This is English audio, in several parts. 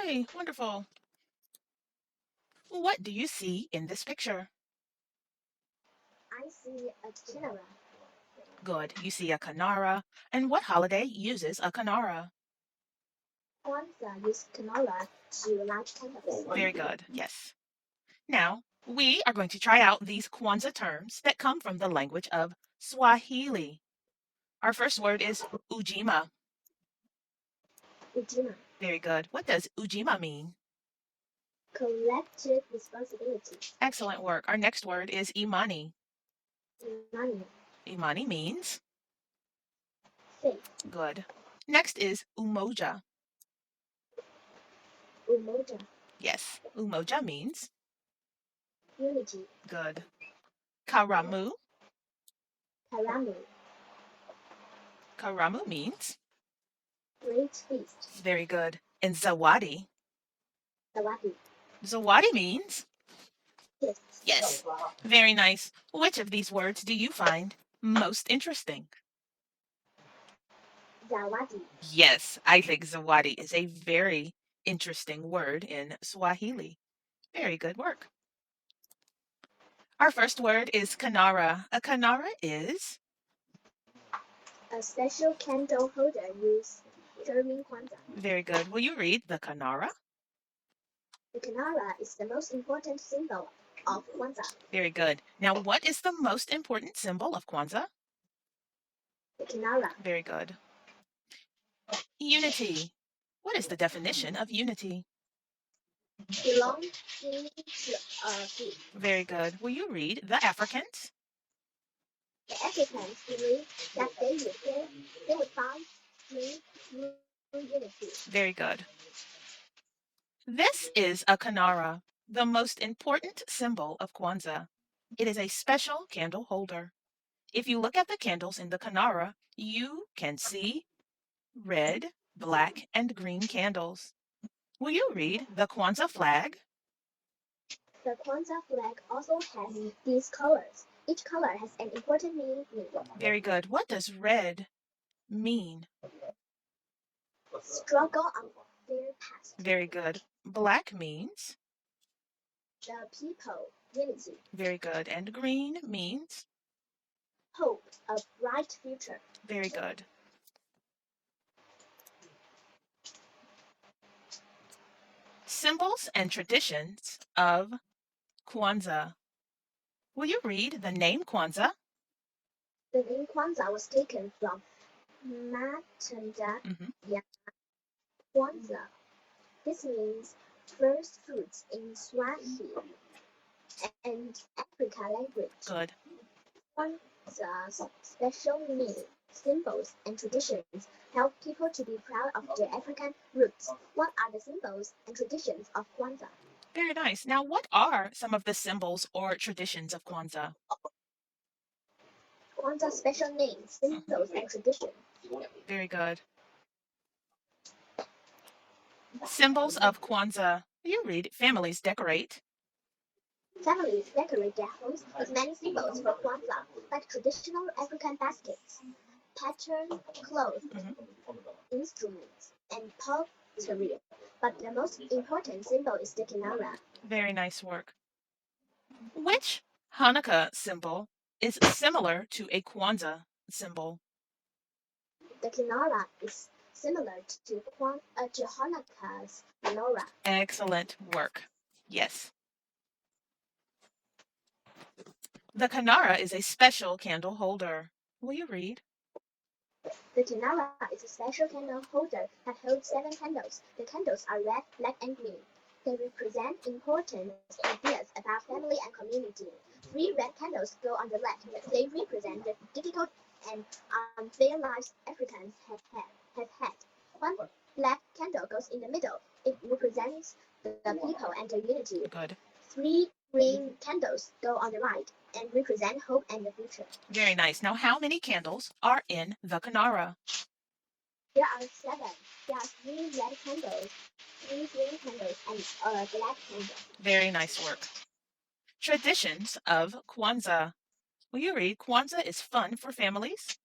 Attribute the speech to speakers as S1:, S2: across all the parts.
S1: Yay, wonderful. What do you see in this picture?
S2: I see a kinara.
S1: Good, you see a Kanara. And what holiday uses a Kanara?
S2: Kwanzaa uses kinara to light candles.
S1: Very good, yes. Now, we are going to try out these Kwanzaa terms that come from the language of Swahili. Our first word is ujima.
S2: Ujima.
S1: Very good. What does ujima mean?
S2: Collective responsibility.
S1: Excellent work. Our next word is imani.
S2: Money.
S1: Imani means?
S2: Faith.
S1: Good. Next is umoja.
S2: Umoja.
S1: Yes, umoja means?
S2: Unity.
S1: Good. Karamu.
S2: Karamu.
S1: Karamu means?
S2: Great feast.
S1: Very good. And zawadi.
S2: Zawadi.
S1: Zawadi means?
S2: Gift.
S1: Yes. Very nice. Which of these words do you find most interesting?
S2: Zawadi.
S1: Yes, I think zawadi is a very interesting word in Swahili. Very good work. Our first word is kanara. A kanara is?
S2: A special candle holder used during Kwanzaa.
S1: Very good. Will you read the kanara?
S2: The kinara is the most important symbol of Kwanzaa.
S1: Very good. Now, what is the most important symbol of Kwanzaa?
S2: The kinara.
S1: Very good. Unity. What is the definition of unity?
S2: Belonging to a group.
S1: Very good. Will you read the Africans?
S2: The Africans believed that they would find strength through unity.
S1: Very good. This is a kanara, the most important symbol of Kwanzaa. It is a special candle holder. If you look at the candles in the kanara, you can see red, black, and green candles. Will you read the Kwanzaa flag?
S2: The Kwanzaa flag also has these colors. Each color has an important meaning.
S1: Very good. What does red mean?
S2: Struggle of their past.
S1: Very good. Black means?
S2: The people, unity.
S1: Very good. And green means?
S2: Hope, a bright future.
S1: Very good. Symbols and traditions of Kwanzaa. Will you read the name Kwanzaa?
S2: The name Kwanzaa was taken from Matunda Kwanzaa. This means first fruits in Swahili and Africa language.
S1: Good.
S2: Kwanzaa's special meaning, symbols, and traditions help people to be proud of their African roots. What are the symbols and traditions of Kwanzaa?
S1: Very nice. Now, what are some of the symbols or traditions of Kwanzaa?
S2: Kwanzaa's special names, symbols, and traditions.
S1: Very good. Symbols of Kwanzaa. Will you read? Families decorate.
S2: Families decorate their homes with many symbols for Kwanzaa, like traditional African baskets, patterned clothes, instruments, and pottery. But the most important symbol is the kinara.
S1: Very nice work. Which Hanukkah symbol is similar to a Kwanzaa symbol?
S2: The kinara is similar to Hanukkah's menorah.
S1: Excellent work. Yes. The Kanara is a special candle holder. Will you read?
S2: The kinara is a special candle holder that holds 7 candles. The candles are red, black, and green. They represent important ideas about family and community. 3 red candles go on the left. They represent the difficult and unfair lives Africans have had. 1 black candle goes in the middle. It represents the people and the unity.
S1: Good.
S2: 3 green candles go on the right and represent hope and the future.
S1: Very nice. Now, how many candles are in the Kanara?
S2: There are 7. There are 3 red candles, 3 green candles, and a black candle.
S1: Very nice work. Traditions of Kwanzaa. Will you read? Kwanzaa is fun for families.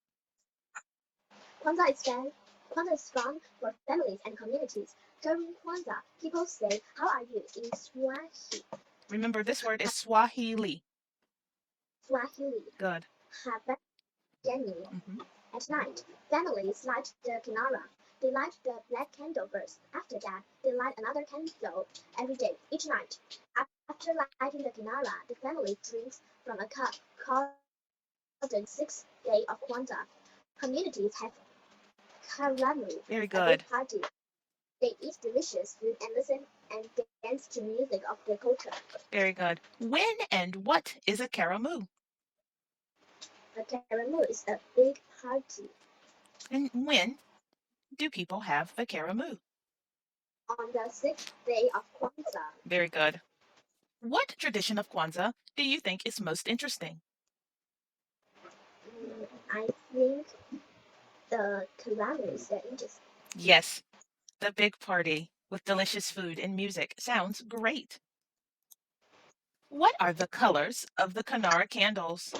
S2: Kwanzaa is fun for families and communities. During Kwanzaa, people say, "How are you?" in Swahili.
S1: Remember, this word is Swahili.
S2: Swahili.
S1: Good.
S2: Habari Jenny.
S1: Mm-hmm.
S2: At night, families light the kinara. They light the black candle first. After that, they light another candle every day, each night. After lighting the kinara, the family drinks from a cup called the sixth day of Kwanzaa. Communities have karamu,
S1: Very
S2: a
S1: good.
S2: big party. They eat delicious food and listen and dance to music of their culture.
S1: Very good. When and what is a karamu?
S2: A karamu is a big party.
S1: And when do people have the karamu?
S2: On the sixth day of Kwanzaa.
S1: Very good. What tradition of Kwanzaa do you think is most interesting?
S2: I think the karamu is interesting.
S1: Yes, the big party with delicious food and music sounds great. What are the colors of the Kanara candles?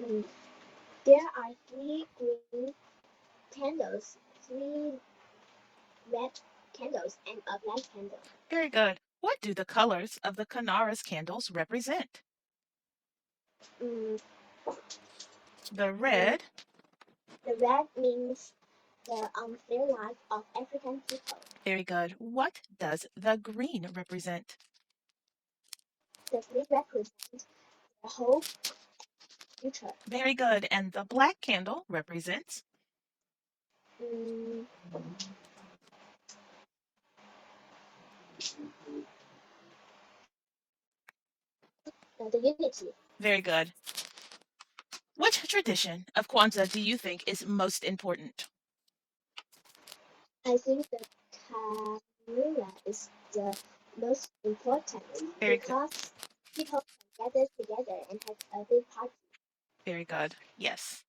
S2: Mm, There are three green candles, three red candles, and a black candle.
S1: Very good. What do the colors of the Kanara's candles represent?
S2: Mm,
S1: The
S2: the,
S1: red.
S2: the red means the unfair life of African people.
S1: Very good. What does the green represent?
S2: The green represents the hope future.
S1: Very good. And the black candle represents?
S2: Mm, the unity.
S1: Very good. Which tradition of Kwanzaa do you think is most important?
S2: I think the camera is the most important
S1: Very good.
S2: because people can gather together and have a big party.
S1: Very good. Yes.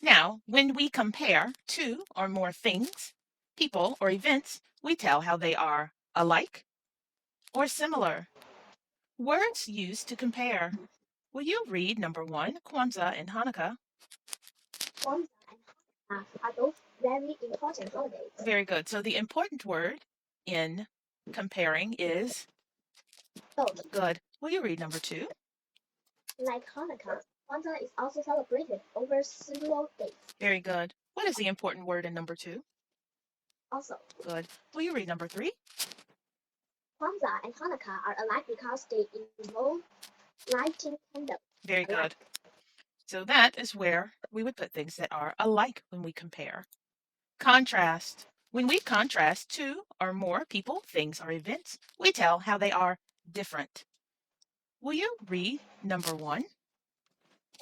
S1: Now, when we compare two or more things, people, or events, we tell how they are alike or similar. Words used to compare. Will you read number one, Kwanzaa and Hanukkah?
S2: Kwanzaa and Hanukkah are both very important holidays.
S1: Very good. So the important word in comparing is
S2: Both,
S1: good. Will you read number two?
S2: like Hanukkah, Kwanzaa is also celebrated over several days.
S1: Very good. What is the important word in number two?
S2: Also,
S1: Good. Will you read number three?
S2: Kwanzaa and Hanukkah are alike because they involve lighting candles.
S1: Very good. So that is where we would put things that are alike when we compare. Contrast. When we contrast two or more people, things, or events, we tell how they are different. Will you read number one?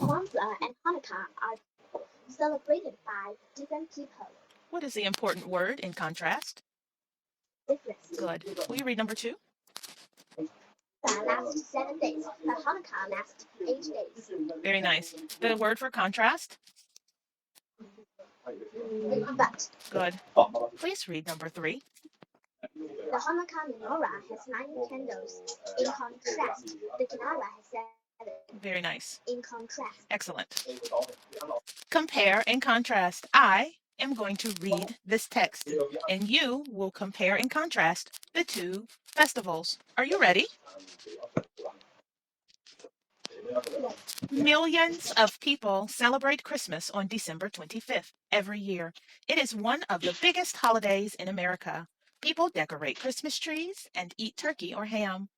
S2: Kwanzaa and Hanukkah are celebrated by different people.
S1: What is the important word in contrast?
S2: Different.
S1: Good. Will you read number two?
S2: Kwanzaa lasts 7 days, but Hanukkah lasts 8 days.
S1: Very nice. The word for contrast?
S2: But
S1: Good. Please read number three.
S2: the Hanukkah menorah has 9 candles. In contrast, the Kinara has 7.
S1: Very nice.
S2: In contrast.
S1: Excellent. Compare and contrast. I am going to read this text, and you will compare and contrast the two festivals. Are you ready? Millions of people celebrate Christmas on December 25th every year. It is one of the biggest holidays in America. People decorate Christmas trees and eat turkey or ham.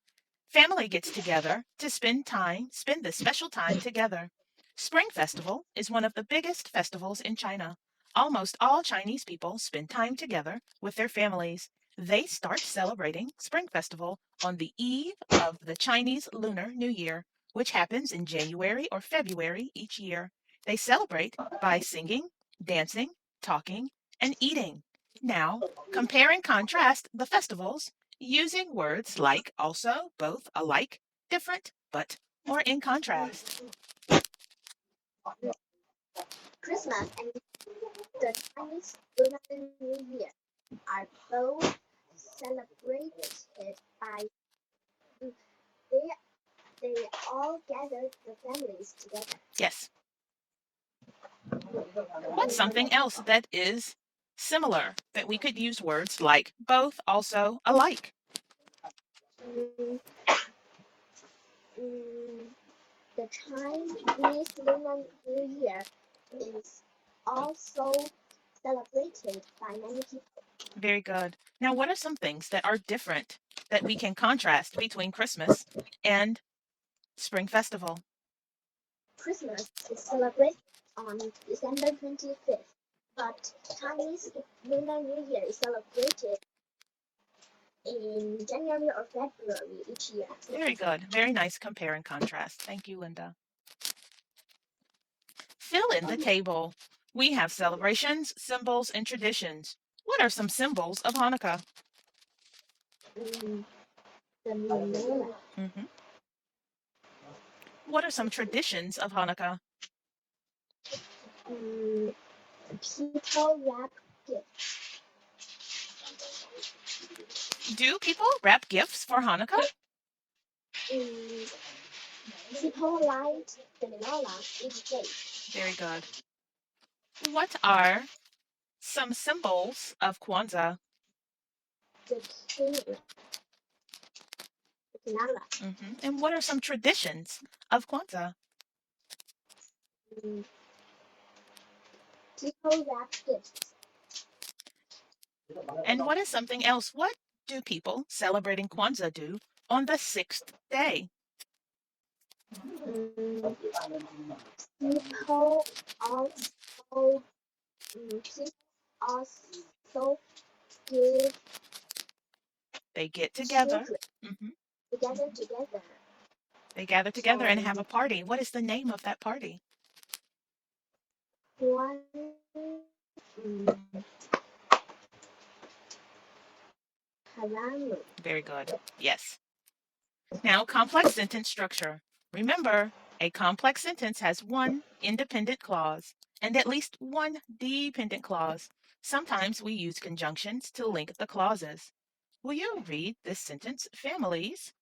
S1: Family gets together to spend this special time together. Spring Festival is one of the biggest festivals in China. Almost all Chinese people spend time together with their families. They start celebrating Spring Festival on the eve of the Chinese Lunar New Year, which happens in January or February each year. They celebrate by singing, dancing, talking, and eating. Now, compare and contrast the festivals using words like also, both, alike, different, but, or in contrast.
S2: Christmas and the Chinese Lunar New Year are both celebrated by they they all gather the families together.
S1: Yes. What's something else that is Similar, that we could use words like both, also, alike.
S2: Mm, mm, the Chinese Lunar New Year is also celebrated by many people.
S1: Very good. Now, what are some things that are different that we can contrast between Christmas and Spring Festival?
S2: Christmas is celebrated on December 25th, but Chinese Lunar New Year is celebrated in January or February each year.
S1: Very good. Very nice compare and contrast. Thank you, Linda. Fill in the table. We have celebrations, symbols, and traditions. What are some symbols of Hanukkah?
S2: Mm, the menorah.
S1: Mhm. What are some traditions of Hanukkah?
S2: Mm, people wrap gifts.
S1: Do people wrap gifts for Hanukkah?
S2: Mm, people light the menorah each day.
S1: Very good. What are some symbols of Kwanzaa?
S2: The king, the menorah.
S1: And what are some traditions of Kwanzaa?
S2: Mm, people wrap gifts.
S1: And what is something else? What do people celebrating Kwanzaa do on the sixth day?
S2: Mm, people also people also give
S1: They get together.
S2: children
S1: hmm
S2: together.
S1: They gather together and have a
S2: And
S1: party. What is the name of that party?
S2: one mm, haramu.
S1: Very good. Yes. Now, complex sentence structure. Remember, a complex sentence has one independent clause and at least one dependent clause. Sometimes we use conjunctions to link the clauses. Will you read this sentence? Families.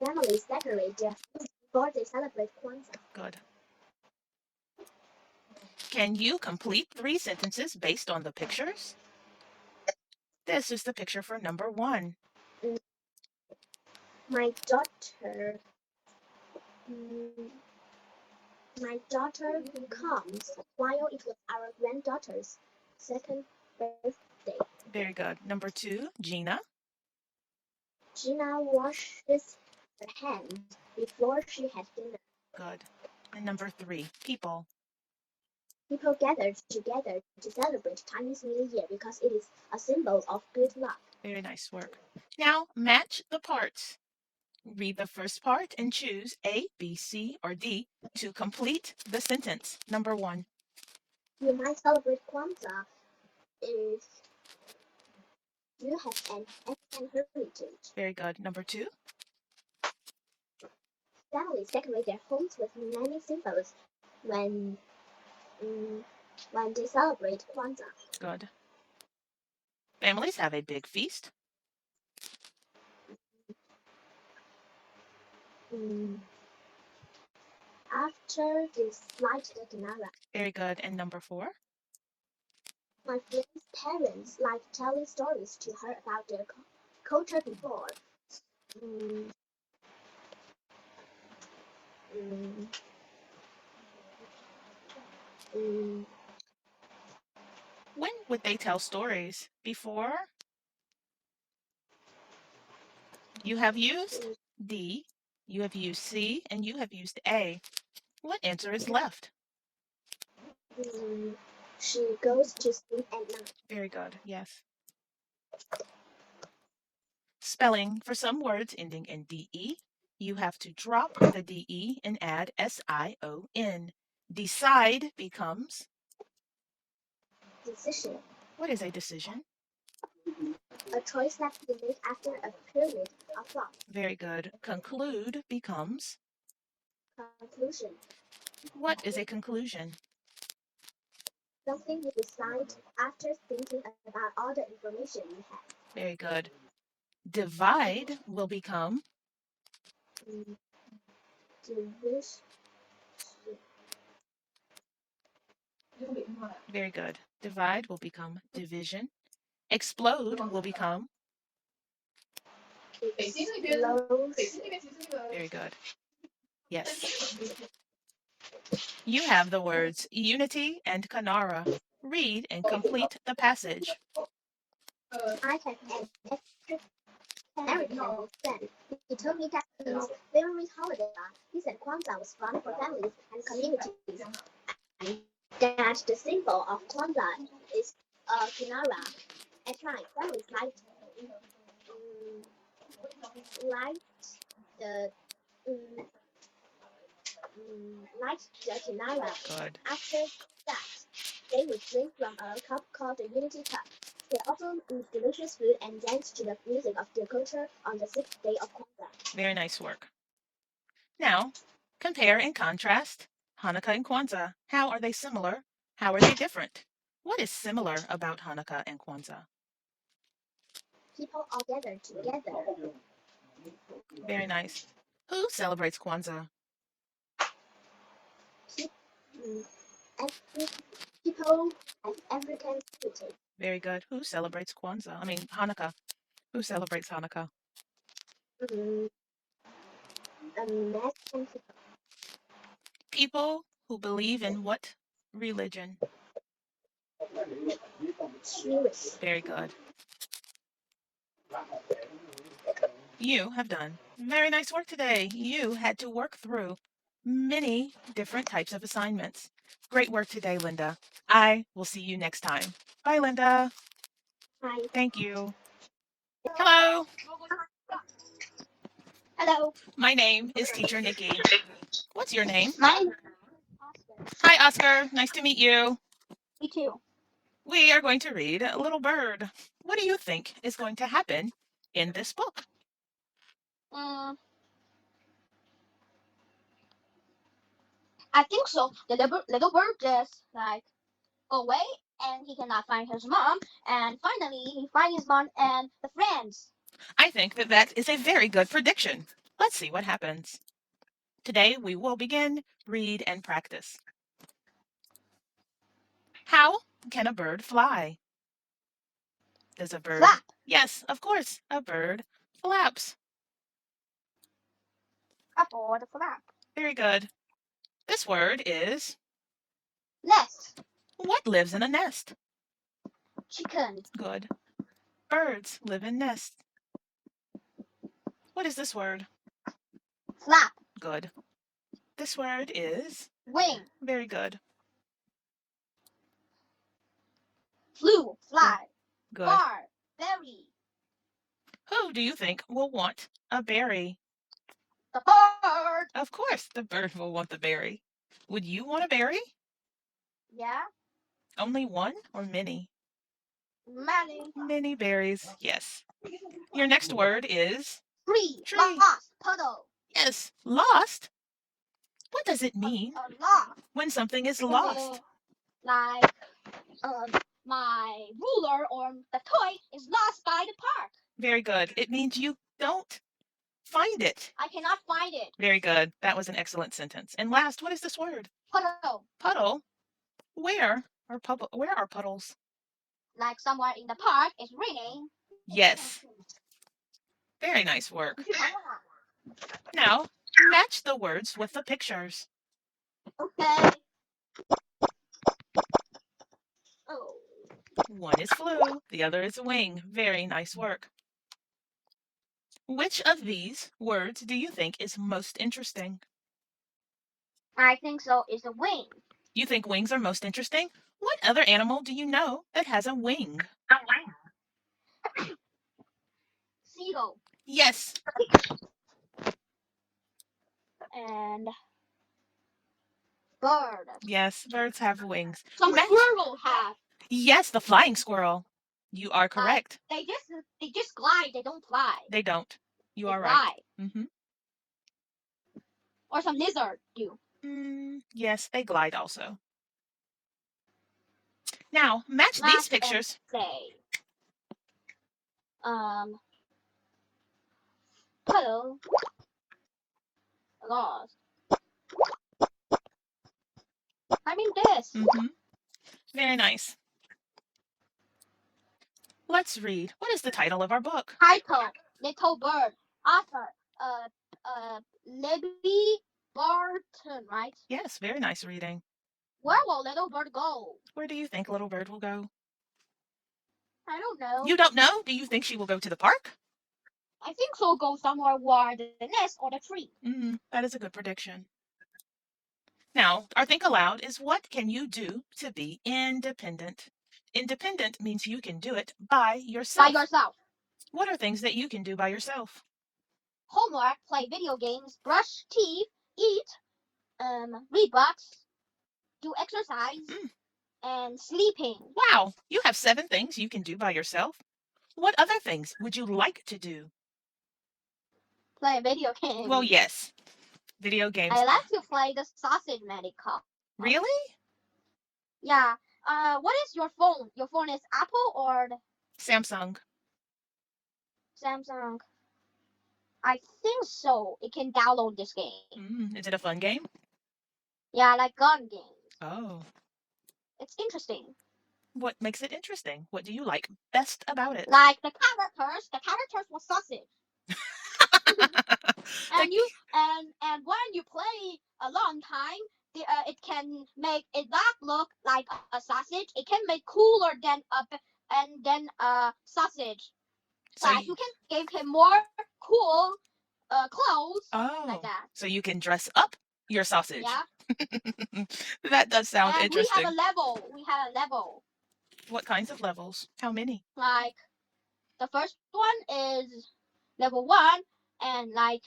S2: Families decorate their homes before they celebrate Kwanzaa.
S1: Good. Can you complete 3 sentences based on the pictures? This is the picture for number 1.
S2: Mm, My daughter, mm, my daughter comes while it was our granddaughter's second birthday.
S1: Very good. Number 2, Gina.
S2: Gina washes her hands before she had dinner.
S1: Good. And number 3, people.
S2: People gathered together to celebrate Chinese New Year because it is a symbol of good luck.
S1: Very nice work. Now, match the parts. Read the first part and choose A, B, C, or D to complete the sentence. Number 1.
S2: You might celebrate Kwanzaa if you have an African heritage.
S1: Very good. Number 2.
S2: Families decorate their homes with many symbols when mm, when they celebrate Kwanzaa.
S1: Good. Families have a big feast.
S2: Mm, after they light the menorah.
S1: Very good. And number 4.
S2: My friend's parents like telling stories to her about their culture before. Mm, mm, mm,
S1: When would they tell stories? Before? You have used D, you have used C, and you have used A. What answer is left?
S2: mm, she goes to sleep at night.
S1: Very good. Yes. Spelling for some words ending in DE, you have to drop the DE and add SION. Decide becomes.
S2: Decision.
S1: What is a decision?
S2: A choice that you make after a period of thought.
S1: Very good. Conclude becomes.
S2: Conclusion.
S1: What is a conclusion?
S2: Something you decide after thinking about all the information you have.
S1: Very good. Divide will become.
S2: Mm, division.
S1: Very good. Divide will become division. Explode will become. Very good. Yes. You have the words unity and Kanara. Read and complete the passage.
S2: I have an American friend. He told me that his favorite holiday, he said Kwanzaa was fun for families and communities, and that the symbol of Kwanzaa is a kinara. At night, families light the um, light the kinara.
S1: Good.
S2: After that, they would drink from a cup called the Unity Cup. They also eat delicious food and dance to the music of their culture on the sixth day of Kwanzaa.
S1: Very nice work. Now, compare and contrast Hanukkah and Kwanzaa. How are they similar? How are they different? What is similar about Hanukkah and Kwanzaa?
S2: People all gather together.
S1: Very nice. Who celebrates Kwanzaa?
S2: Every people of African heritage.
S1: Very good. Who celebrates Kwanzaa? I mean, Hanukkah. Who celebrates Hanukkah?
S2: Um, Mexican people.
S1: People who believe in what religion?
S2: Jewish.
S1: Very good. You have done very nice work today. You had to work through many different types of assignments. Great work today, Linda. I will see you next time. Bye, Linda.
S2: Hi.
S1: Thank you. Hello.
S2: Hello.
S1: My name is Teacher Nikki. What's your name?
S2: My name is Oscar.
S1: Hi, Oscar. Nice to meet you.
S2: Me too.
S1: We are going to read Little Bird. What do you think is going to happen in this book?
S2: Um, I think so. The little bird just like go away, and he cannot find his mom. And finally, he finds his mom and the friends.
S1: I think that that is a very good prediction. Let's see what happens. Today we will begin read and practice. How can a bird fly? Does a bird?
S2: Flap.
S1: Yes, of course, a bird flaps.
S2: Aboard the flap.
S1: Very good. This word is
S2: Nest.
S1: what lives in a nest?
S2: Chicken.
S1: Good. Birds live in nests. What is this word?
S2: Flap.
S1: Good. This word is
S2: Wing.
S1: very good.
S2: Flew. Fly.
S1: Good.
S2: Bar. Berry.
S1: Who do you think will want a berry?
S2: The bird.
S1: Of course, the bird will want the berry. Would you want a berry?
S2: Yeah.
S1: Only one or many?
S2: Many.
S1: Many berries, yes. Your next word is
S2: Tree.
S1: tree.
S2: Lost. Puddle.
S1: Yes, lost. What does it mean
S2: Lost.
S1: when something is lost?
S2: Like my ruler or the toy is lost by the park.
S1: Very good. It means you don't find it.
S2: I cannot find it.
S1: Very good. That was an excellent sentence. And last, what is this word?
S2: Puddle.
S1: Puddle. Where are puddles?
S2: Like somewhere in the park is raining.
S1: Yes. Very nice work. Now, match the words with the pictures.
S2: Okay. Oh.
S1: One is flew, the other is wing. Very nice work. Which of these words do you think is most interesting?
S2: I think so. It's a wing.
S1: You think wings are most interesting? What other animal do you know that has a wing?
S2: Seagull.
S1: Yes.
S2: And bird.
S1: Yes, birds have wings.
S2: Some squirrel have.
S1: Yes, the flying squirrel. You are correct.
S2: They just glide. They don't fly.
S1: They don't. You
S2: They
S1: are
S2: glide.
S1: right. Mm-hmm.
S2: Or some lizard do.
S1: Yes, they glide also. Now, match these pictures.
S2: Say. Puddle. Lost. I mean this.
S1: Mm-hmm. Very nice. Let's read. What is the title of our book?
S2: Title: Little Bird. Author: uh Libby Barton. Right?
S1: Yes, very nice reading.
S2: Where will little bird go?
S1: Where do you think little bird will go?
S2: I don't know.
S1: You don't know? Do you think she will go to the park?
S2: I think she'll go somewhere where the nest or the tree.
S1: That is a good prediction. Now, our think aloud is what can you do to be independent? Independent means you can do it by
S2: By
S1: yourself.
S2: yourself.
S1: What are things that you can do by yourself?
S2: Homework, play video games, brush teeth, eat, read books, do exercise,
S1: Mm,
S2: and sleeping.
S1: wow, you have 7 things you can do by yourself. What other things would you like to do?
S2: Play video
S1: Well,
S2: games.
S1: yes, video games.
S2: I like to play the sausage medical.
S1: Really?
S2: Yeah. What is your phone? Your phone is Apple or
S1: Samsung.
S2: Samsung? I think so. It can download this game.
S1: Is it a fun game?
S2: Yeah, like gun games.
S1: Oh,
S2: It's interesting.
S1: what makes it interesting? What do you like best about it?
S2: Like the characters were sausage.
S1: The-
S2: And when you play a long time, it can make it not look like a sausage. It can make cooler than a sausage.
S1: so
S2: Like you can give him more cool clothes like
S1: oh,
S2: that.
S1: so you can dress up your sausage.
S2: Yeah.
S1: That does sound
S2: And we have
S1: interesting.
S2: a level. We have a level.
S1: What kinds of levels? How many?
S2: Like the first one is level 1, and like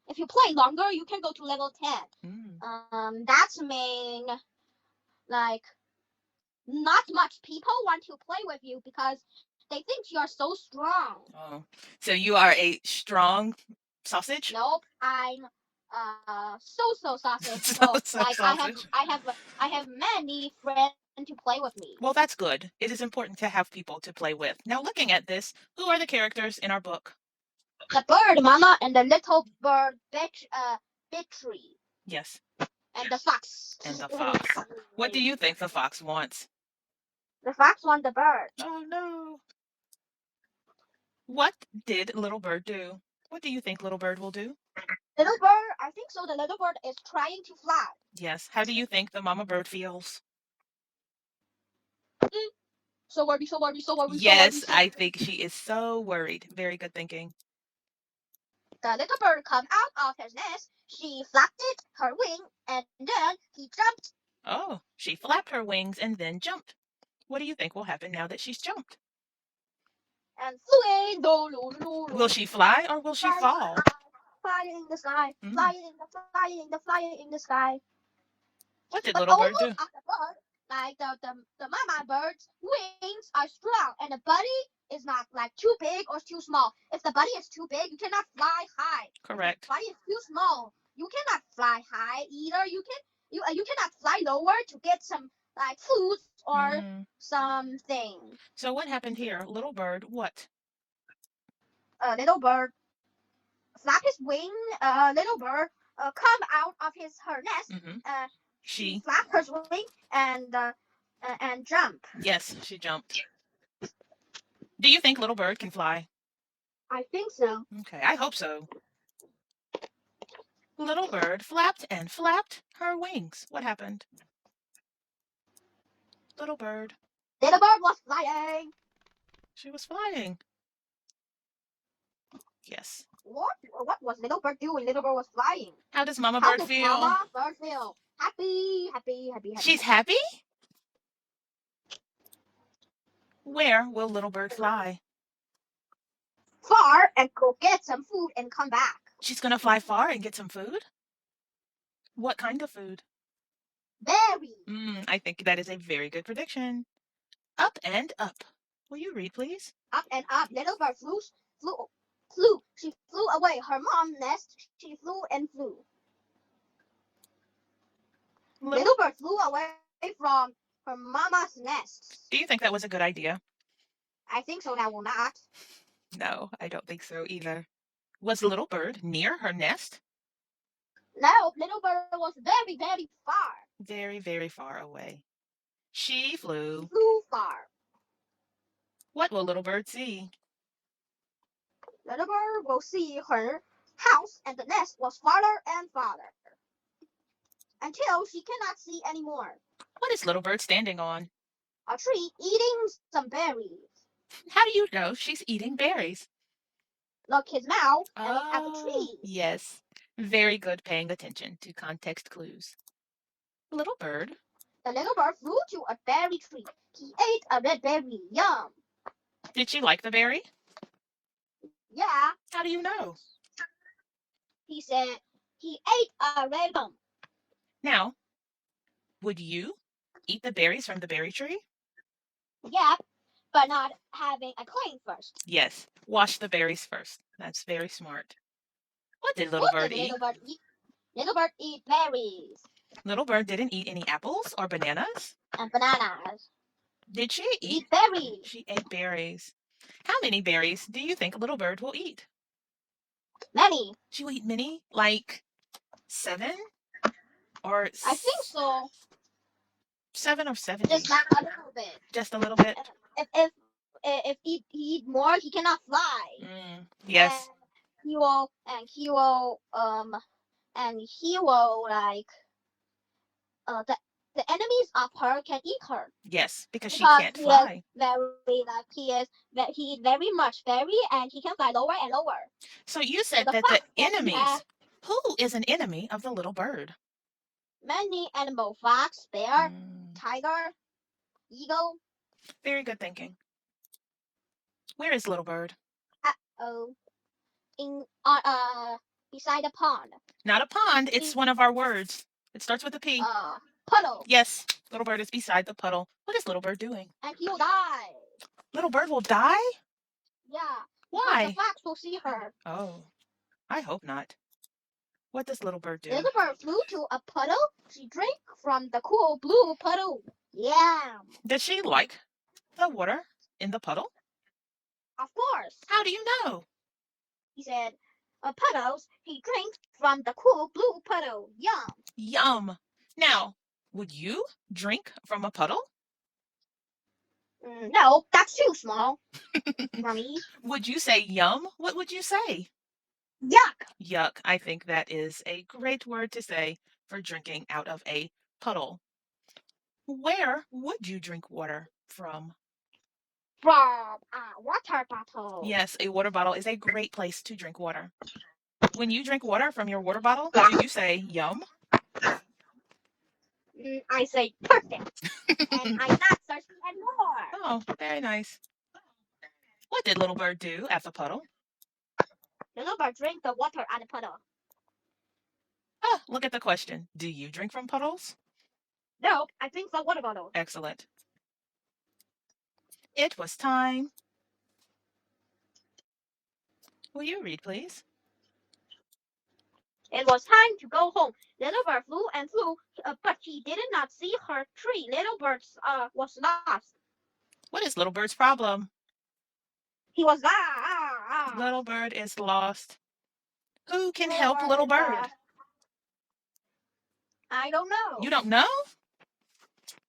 S2: if you play longer, you can go to level 10.
S1: Mm.
S2: That's mean like not much people want to play with you because they think you're so strong.
S1: Oh, so you are a strong sausage?
S2: Nope, I'm so sausage.
S1: So
S2: So
S1: so
S2: like
S1: sausage.
S2: I have many friends to play with me.
S1: Well, that's good. It is important to have people to play with. Now, looking at this, who are the characters in our book?
S2: The bird mama and the little bird Bitry
S1: Yes,
S2: and the fox.
S1: and the fox. What do you think the fox wants?
S2: The fox want the bird.
S1: Oh no. What did Little Bird do? What do you think Little Bird will do?
S2: Little bird, I think so. The little bird is trying to fly.
S1: Yes. How do you think the mama bird feels?
S2: So worried, so worried, so worried, so worried,
S1: Yes,
S2: so
S1: I
S2: worried.
S1: think she is so worried. Very good thinking.
S2: The little bird come out of his nest. She flapped her wing, and then he jumped
S1: Oh, she flapped her wings and then jumped. What do you think will happen now that she's jumped?
S2: and flew in. Do, do, do,
S1: Will
S2: do.
S1: she fly or will she
S2: Flying,
S1: fall?
S2: flying in the sky,
S1: Mm.
S2: flying in the sky.
S1: What did
S2: But
S1: Little Bird
S2: almost
S1: do?
S2: at the bird, like the mama bird's wings are strong, and the body is not like too big or too small. If the body is too big, you cannot fly high. If the
S1: Correct.
S2: body is too small, you cannot fly high either. You cannot fly lower to get some like food or
S1: Mm.
S2: something.
S1: So what happened here? Little Bird, what?
S2: A little bird flap his wing. Little bird come out of his her nest.
S1: Mm-hmm.
S2: She
S1: She,
S2: flap her wing and jump.
S1: yes, she jumped. Do you think Little Bird can fly?
S2: I think so.
S1: Okay, I hope so. Little Bird flapped and flapped her wings. What happened? Little Bird,
S2: Little bird was flying.
S1: she was flying. Yes.
S2: What was little bird doing? Little bird was flying.
S1: How does Mama
S2: How
S1: Bird
S2: does
S1: feel?
S2: mama bird feel? Happy, happy, happy, happy,
S1: She's
S2: happy.
S1: happy? Where will Little Bird fly?
S2: Far and go get some food and come back.
S1: She's gonna fly far and get some food? What kind of food?
S2: Berry.
S1: I think that is a very good prediction. Up and up. Will you read, please?
S2: Up and up. Little bird flew. She flew away. Her mom nest. She flew and flew. Little bird flew away from her mama's nest.
S1: Do you think that was a good idea?
S2: I think so. That will not.
S1: No, I don't think so either. Was Little Bird near her nest?
S2: No, little bird was very, very far.
S1: Very, very far away. She flew.
S2: Flew far.
S1: What will little bird see?
S2: Little bird will see her house, and the nest was farther and farther until she cannot see anymore.
S1: What is little bird standing on?
S2: A tree eating some berries.
S1: How do you know she's eating berries?
S2: Look his mouth and look at the
S1: Oh,
S2: trees.
S1: yes. Very good paying attention to context clues. Little bird.
S2: The little bird flew to a berry tree. He ate a red berry. Yum.
S1: Did she like the berry?
S2: Yeah,
S1: How do you know?
S2: he said. He ate a red gum.
S1: Now, would you eat the berries from the berry tree?
S2: Yeah, but not having a clean first.
S1: Yes. Wash the berries first. That's very smart. What did little
S2: What
S1: bird
S2: did
S1: eat?
S2: little bird eat? Little bird eat berries
S1: Little bird didn't eat any apples or bananas.
S2: and bananas.
S1: Did she eat?
S2: Eat berries.
S1: She ate berries. How many berries do you think little bird will eat?
S2: Many.
S1: She will eat many? Like 7? Or
S2: I think so.
S1: 7 or 70?
S2: Just not a little bit.
S1: Just a little bit?
S2: If he eat more, he cannot fly.
S1: Yes.
S2: And he will like the enemies of her can eat her.
S1: Yes, because she
S2: Because
S1: can't
S2: he
S1: fly.
S2: is very like he eat very much berry and he can fly lower and lower.
S1: So you said
S2: So
S1: that the
S2: fact that he
S1: enemies.
S2: has
S1: Who is an enemy of the little bird?
S2: many animal: fox, bear, tiger, eagle.
S1: Very good thinking. Where is little bird?
S2: In beside a pond.
S1: Not a pond. It's one of our words. It starts with a P.
S2: Puddle.
S1: Yes, little bird is beside the puddle. What is little bird doing?
S2: And he'll die.
S1: Little bird will die?
S2: Yeah.
S1: Why?
S2: The fox will see her.
S1: Oh, I hope not. What does little bird do?
S2: Little bird flew to a puddle. She drank from the cool blue puddle. Yeah.
S1: Does she like the water in the puddle?
S2: Of course.
S1: How do you know?
S2: He said, puddles. He drinks from the cool blue puddle. Yum.
S1: Yum. Now, would you drink from a puddle?
S2: No, that's too small for me.
S1: Would you say yum? What would you say?
S2: Yuck.
S1: Yuck. I think that is a great word to say for drinking out of a puddle. Where would you drink water from?
S2: From a water bottle.
S1: Yes, a water bottle is a great place to drink water. When you drink water from your water bottle, do you say yum?
S2: I say perfect. And I'm not thirsty anymore.
S1: Oh, very nice. What did little bird do at the puddle?
S2: Little bird drank the water at the puddle.
S1: Ah, look at the question. Do you drink from puddles?
S2: No, I drink from water bottle.
S1: Excellent. It was time. Will you read, please?
S2: It was time to go home. Little bird flew and flew, but she did not see her tree. Little bird was lost.
S1: What is little bird's problem?
S2: He was
S1: Little bird is lost. Who can help little bird?
S2: I don't know.
S1: You don't know?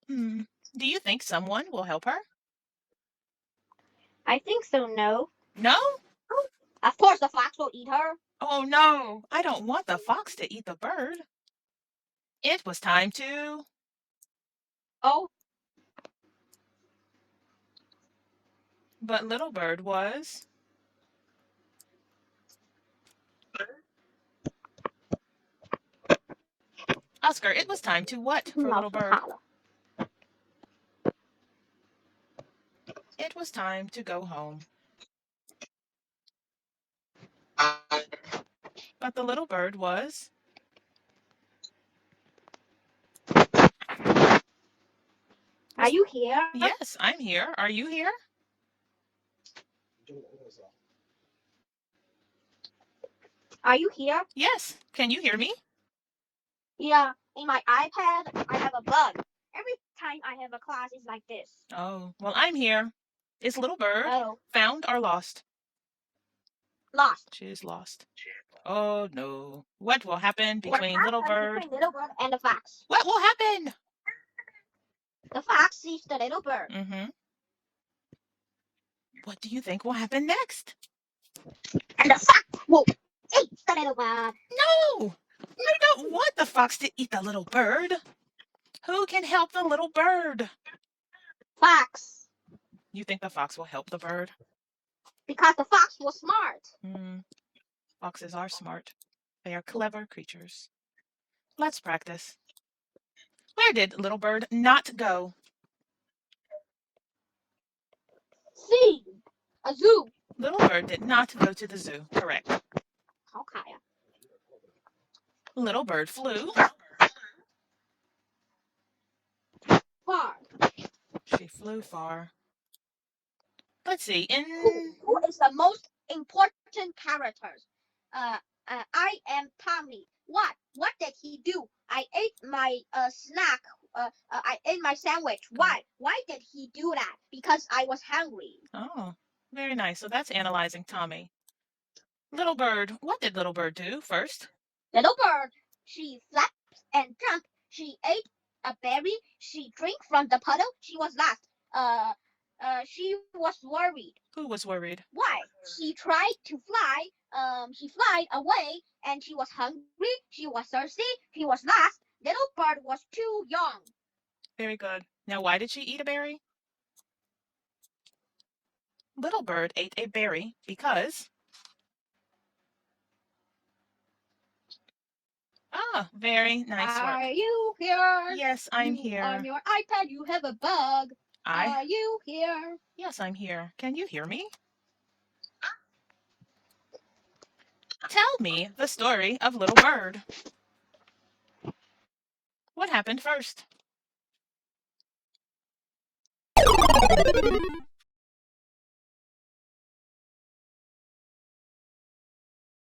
S1: Do you think someone will help her?
S2: I think so, no.
S1: No?
S2: Of course the fox will eat her.
S1: Oh no, I don't want the fox to eat the bird. It was time to...
S2: Oh.
S1: But little bird was... Oscar, it was time to what for little bird? It was time to go home. But the little bird was...
S2: Are you here?
S1: Yes, I'm here. Are you here?
S2: Are you here?
S1: Yes. Can you hear me?
S2: Yeah. In my iPad, I have a bug. Every time I have a class, it's like this.
S1: Oh, well, I'm here. Is little bird found or lost?
S2: Lost.
S1: She is lost. Oh, no. What will happen between little bird
S2: and the fox?
S1: What will happen?
S2: The fox sees the little bird.
S1: Mm-hmm. What do you think will happen next?
S2: And the fox will eat the little bird.
S1: No! I don't want the fox to eat the little bird. Who can help the little bird?
S2: Fox.
S1: You think the fox will help the bird?
S2: Because the fox was smart.
S1: Foxes are smart. They are clever creatures. Let's practice. Where did little bird not go?
S2: C. A zoo.
S1: Little bird did not go to the zoo. Correct.
S2: Okay.
S1: Little bird flew.
S2: Far.
S1: She flew far. Let's see.
S2: Who is the most important character? I am Tommy. What did he do? I ate my snack. I ate my sandwich. Why? Why did he do that? Because I was hungry.
S1: Oh, very nice. So that's analyzing Tommy. Little bird. What did little bird do first?
S2: Little bird. She flapped and jumped. She ate a berry. She drank from the puddle. She was last. She was worried.
S1: Who was worried?
S2: Why? She tried to fly. She flied away, and she was hungry. She was thirsty. She was lost. Little bird was too young.
S1: Very good. Now, why did she eat a berry? Little bird ate a berry because... Ah, very nice work.
S2: Are you here?
S1: Yes, I'm here.
S2: On your iPad, you have a bug. Are you here?
S1: Yes, I'm here. Can you hear me? Tell me the story of Little Bird. What happened first?